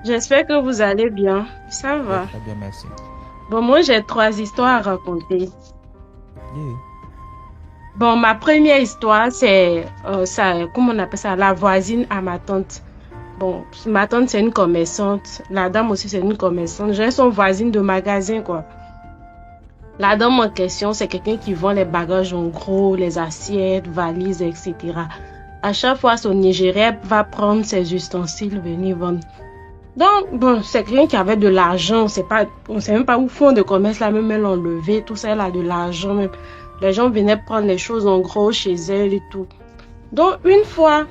J'espère que vous allez bien. Ça Je vais va. très bien, merci. Bon, moi, j'ai trois histoires à raconter. Yeah. Bon, ma première histoire, c'est ça, comment on appelle ça, la voisine à ma tante. Bon, ma tante, c'est une commerçante. La dame aussi, c'est une commerçante. J'ai son voisine de magasin, quoi. La dame en question, c'est quelqu'un qui vend les bagages en gros, les assiettes, valises, etc. À chaque fois, son Nigérien va prendre ses ustensiles, venir vendre. Donc, bon, c'est quelqu'un qui avait de l'argent, on sait même pas où fond de commerce là, même elle enlevait, tout ça, elle a de l'argent même. Les gens venaient prendre les choses en gros chez elle et tout. Donc, une fois,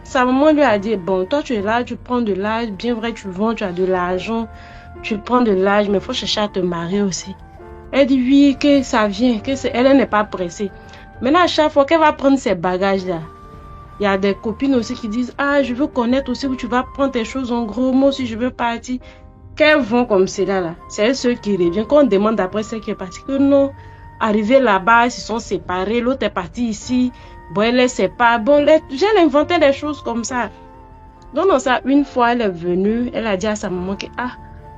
sa maman lui a dit, bon, toi tu es là, tu prends de l'âge, bien vrai, tu vends, tu as de l'argent, tu prends de l'âge, mais il faut chercher à te marier aussi. Elle dit oui, que ça vient, elle n'est pas pressée. Maintenant, à chaque fois qu'elle va prendre ses bagages là, il y a des copines aussi qui disent, ah, je veux connaître aussi où tu vas prendre tes choses en gros, moi aussi je veux partir. Qu'elles vont comme cela là, c'est ceux qui reviennent. Quand on demande après celle qui est partie, que non, arrivé là-bas, ils se sont séparés, l'autre est parti ici, bon, elle les sépare. Bon, j'ai inventé des choses comme ça. Donc, dans ça, une fois, elle est venue, elle a dit à sa maman que, ah,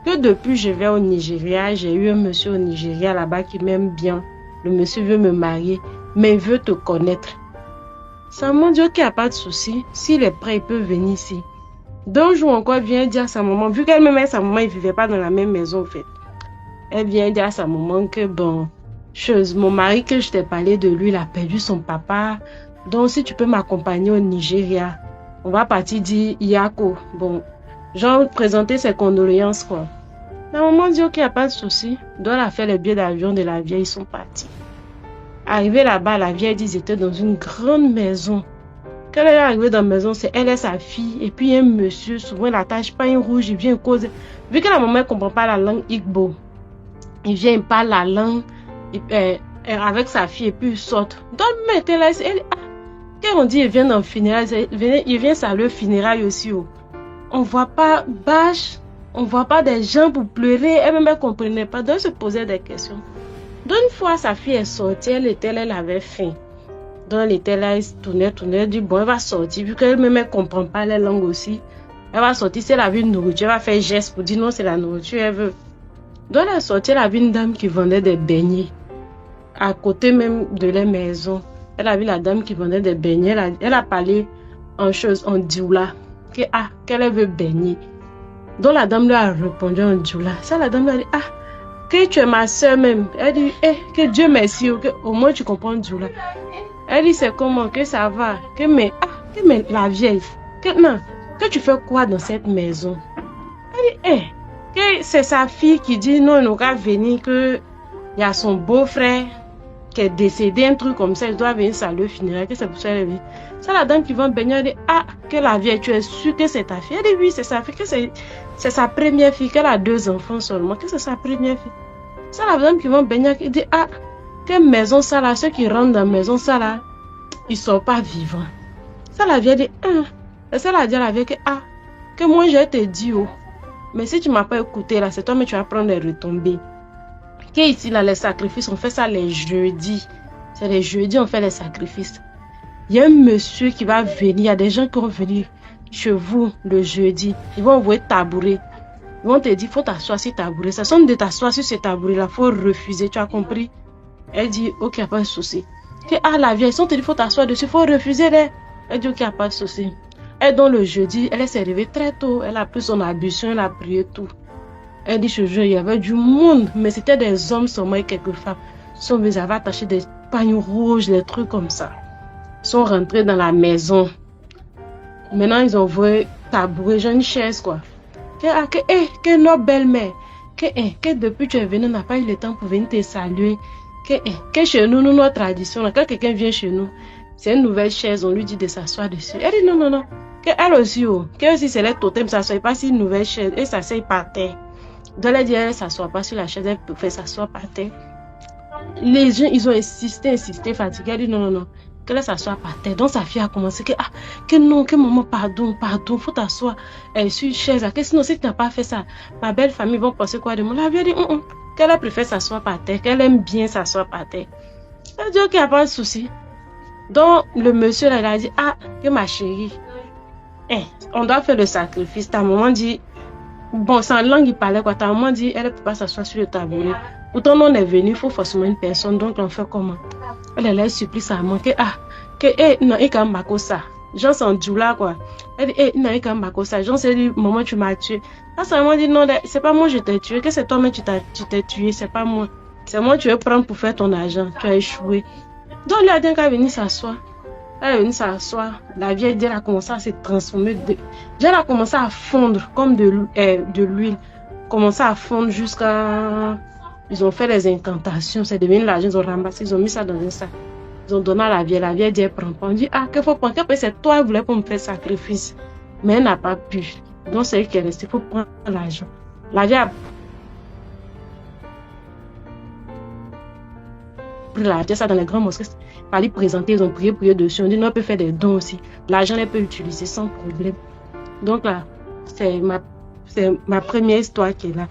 que depuis je vais au Nigeria, j'ai eu un monsieur au Nigeria là-bas qui m'aime bien. Le monsieur veut me marier, mais il veut te connaître. Sa maman dit, ok, il n'y a pas de souci. S'il est prêt, il peut venir ici. D'un jour encore, elle vient dire à sa maman, vu qu'elle-même et sa maman, ils ne vivaient pas dans la même maison, en fait. Elle vient dire à sa maman que, bon, chose, mon mari, que je t'ai parlé de lui, il a perdu son papa. Donc, si tu peux m'accompagner au Nigeria, on va partir dire Yako. Bon, genre, présenter ses condoléances, quoi. La maman dit, ok, il n'y a pas de souci. Donc, elle a fait les billets d'avion de la vieille, ils sont partis. Arrivé là-bas, la vieille dit, ils étaient dans une grande maison. Quand elle est arrivée dans la maison, c'est elle et sa fille. Et puis, un monsieur, souvent, il attache pas un rouge, il vient causer. Vu que la maman ne comprend pas la langue Igbo, il vient, il parle la langue avec sa fille et puis il sort. Donc, maintenant, là, quand on dit il vient dans le funérail, il vient saluer le funérail aussi. Oh. On voit pas bâche, on voit pas des gens pour pleurer. Elle-même ne comprenait pas. Donc, elle se posait des questions. Donc, une fois, sa fille est sortie, elle avait faim. Donc, elle était là, elle tournait, elle dit, bon, elle va sortir, vu qu'elle-même, elle ne comprend pas les langues aussi. Elle va sortir, si elle a vu une nourriture, elle va faire geste pour dire non, c'est la nourriture, elle veut. Donc, elle est sortie, elle a vu une dame qui vendait des beignets, à côté même de la maison. Elle a vu la dame qui vendait des beignets, elle a parlé en dioula, qu'elle veut baigner. Donc, la dame lui a répondu en dioula. Ça, la dame lui a dit, ah, que tu es ma soeur même. Elle dit, que Dieu merci, que au moins tu comprends dioula. Elle dit, c'est comment, que ça va, que mais la vieille, non, que tu fais quoi dans cette maison? Elle dit, que c'est sa fille qui dit, non, il n'aura venir, que il y a son beau-frère qui est décédé, un truc comme ça, il doit venir saluer le funérail, que c'est pour ça qu'elle vient. C'est la dame qui va baigner, elle dit, ah, que la vieille, tu es sûre que c'est ta fille? Elle dit, oui, c'est sa fille, que c'est sa première fille, qu'elle a 2 enfants seulement, que c'est sa première fille. C'est la dame qui va baigner, qui dit, ah, quelle maison ça là, ceux qui rentrent dans la maison ça là, ils sont pas vivants. Ça la vieille dit, et ça la dit à la vieille que moi je te dis, oh, mais si tu m'as pas écouté là, c'est toi mais tu vas prendre les retombées. Que ici là, les sacrifices, on fait ça les jeudis. C'est les jeudis, on fait les sacrifices. Il y a un monsieur qui va venir, il y a des gens qui vont venir chez vous le jeudi. Ils vont envoyer tabouret. Ils vont te dire, faut t'asseoir sur tabouret. Ça sonne de t'asseoir sur ce tabouret là, faut refuser, tu as compris? Elle dit, ok, il n'y a pas de souci. Que, la vieille, si on te dit, faut t'asseoir dessus, faut refuser. Elle dit, ok, il n'y a pas de souci. Et donc le jeudi, elle s'est réveillée très tôt. Elle a pris son ablution, elle a prié tout. Elle dit, je jure, il y avait du monde, mais c'était des hommes seulement et quelques femmes. Ils sont venus, avaient attaché des pagnes rouges, des trucs comme ça. Ils sont rentrés dans la maison. Maintenant, ils ont vu tabouret, genre une chaise, quoi. Que notre belle-mère, que depuis que tu es venu, on n'a pas eu le temps pour venir te saluer. Que chez nous, notre tradition, quand quelqu'un vient chez nous, c'est une nouvelle chaise, on lui dit de s'asseoir dessus. Elle dit non, non, non. Elle aussi, que aussi c'est les totems, ça ne s'assoit pas sur une nouvelle chaise, et s'assied par terre. Donc elle dit, elle ne s'assoit pas sur la chaise, elle peut faire s'asseoir par terre. Les gens, ils ont insisté, fatigués. Elle dit non, non, non. Qu'elle s'assoit par terre. Donc sa fille a commencé que non, que maman, pardon, faut t'asseoir sur une chaise. Que sinon, si tu n'as pas fait ça, ma belle famille vont penser quoi de moi. La vie dit, qu'elle préfère s'asseoir par terre, qu'elle aime bien s'asseoir par terre. Elle dit, ok, il n'y a pas de souci. Donc le monsieur là, il a dit, que ma chérie, on doit faire le sacrifice. Ta maman dit, Bon, c'est en langue, il parlait quoi. Ta maman dit, elle ne peut pas s'asseoir sur le tabouret. Pourtant, nous, on est venu, il faut forcément une personne. Donc, on fait comment? Elle supplie sa maman que, non, il quand même ça. Genre, c'est en djoula, quoi. Elle dit, non, il quand même ça. Genre, c'est dit, maman, tu m'as tué. Là, sa maman dit, non, c'est pas moi, je t'ai tué. Que c'est toi-même, tu t'es tué, c'est pas moi. C'est moi, tu veux prendre pour faire ton argent. Tu as échoué. Donc, il a dit qu'elle venir s'asseoir. Elle est venue s'asseoir. La vieille, elle a commencé à se transformer. Elle a commencé à fondre comme de l'huile. Commencé à fondre jusqu'à... Ils ont fait les incantations. C'est devenu l'argent. Ils ont ramassé. Ils ont mis ça dans un sac. Ils ont donné à la vieille. La vieille dit, elle prend pas. On dit, qu'il faut prendre. Qu'après, c'est toi qui voulais pour me faire sacrifice. Mais elle n'a pas pu. Donc, c'est elle qui est restée. Il faut prendre l'argent. La vieille a pris l'argent. Ça dans les grands mosquées. Il fallait présenter. Ils ont prié dessus. On dit, non, on peut faire des dons aussi. L'argent, elle peut utiliser sans problème. Donc là, c'est ma première histoire qui est là.